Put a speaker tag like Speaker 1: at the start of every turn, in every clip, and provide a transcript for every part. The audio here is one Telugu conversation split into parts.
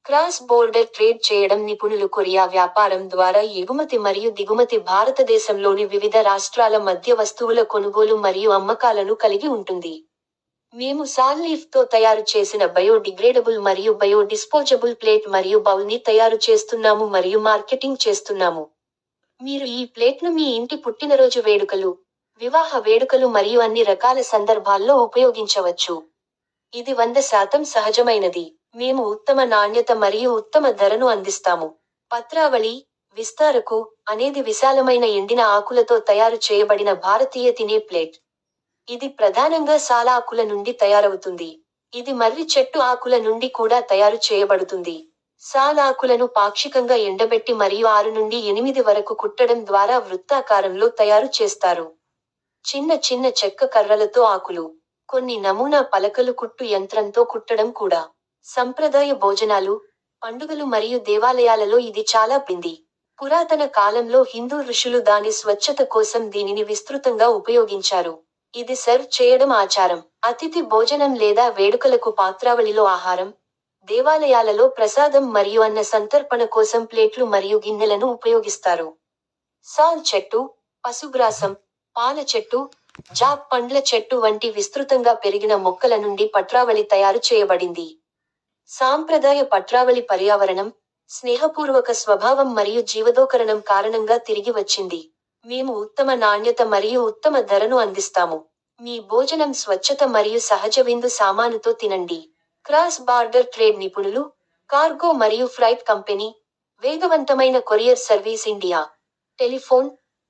Speaker 1: క్రాస్ బోర్డర్ ట్రేడ్ చేయడం నిపుణులు కొరియా వ్యాపారం ద్వారా ఎగుమతి మరియు దిగుమతి భారతదేశంలోని వివిధ రాష్ట్రాల మధ్య వస్తువుల కొనుగోలు మరియు అమ్మకాలను కలిగి ఉంటుంది. మేము సాల్లీఫ్ తో తయారు చేసిన బయోడిగ్రేడబుల్ మరియు బయోడిస్పోజబుల్ ప్లేట్ మరియు బౌల్ ని తయారు చేస్తున్నాము మరియు మార్కెటింగ్ చేస్తున్నాము. మీరు ఈ ప్లేట్ను మీ ఇంటి పుట్టినరోజు వేడుకలు, వివాహ వేడుకలు మరియు అన్ని రకాల సందర్భాల్లో ఉపయోగించవచ్చు. ఇది 100% సహజమైనది. మేము ఉత్తమ నాణ్యత మరియు ఉత్తమ ధరను అందిస్తాము. పత్రావళి, విస్తారకు అనేది విశాలమైన ఎండిన ఆకులతో తయారు చేయబడిన భారతీయ తినే ప్లేట్. ఇది ప్రధానంగా సాల ఆకుల నుండి తయారవుతుంది. ఇది మర్రి చెట్టు ఆకుల నుండి కూడా తయారు చేయబడుతుంది. సాల ఆకులను పాక్షికంగా ఎండబెట్టి మరియు 6 నుండి 8 వరకు కుట్టడం ద్వారా వృత్తాకారంలో తయారు చేస్తారు. చిన్న చిన్న చెక్క కర్రలతో ఆకులు. కొన్ని నమూనా పలకలు కుట్టు యంత్రంతో కుట్టడం కూడా. సంప్రదాయ భోజనాలు, పండుగలు మరియు దేవాలయాలలో ఇది చాలా పింది. పురాతన కాలంలో హిందూ ఋషులు దాని స్వచ్ఛత కోసం దీనిని విస్తృతంగా ఉపయోగించారు. ఇది సర్వ్ చేయడం ఆచారం. అతిథి భోజనం లేదా వేడుకలకు పాత్రావళిలో ఆహారం, దేవాలయాలలో ప్రసాదం మరియు అన్న సంతర్పణ కోసం ప్లేట్లు మరియు గిన్నెలను ఉపయోగిస్తారు. సాల్ చెట్టు, పశుగ్రాసం, పాల చెట్టు, జాప్ పండ్ల చెట్టు వంటి విస్తృతంగా పెరిగిన మొక్కల నుండి పత్రావళి తయారు చేయబడింది. సాంప్రదాయ పత్రావళి పర్యావరణం, స్నేహపూర్వక స్వభావం మరియు జీవదోకరణం కారణంగా తిరిగి వచ్చింది. మేము ఉత్తమ నాణ్యత మరియు ఉత్తమ ధరను అందిస్తాము. మీ భోజనం స్వచ్ఛత మరియు సహజ విందు సామానుతో తినండి. క్రాస్ బార్డర్ ట్రేడ్ నిపుణులు, కార్గో మరియు ఫ్రైట్ కంపెనీ, వేగవంతమైన కొరియర్ సర్వీస్ ఇండియా. టెలిఫోన్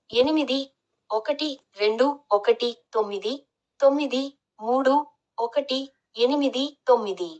Speaker 1: 8121199319.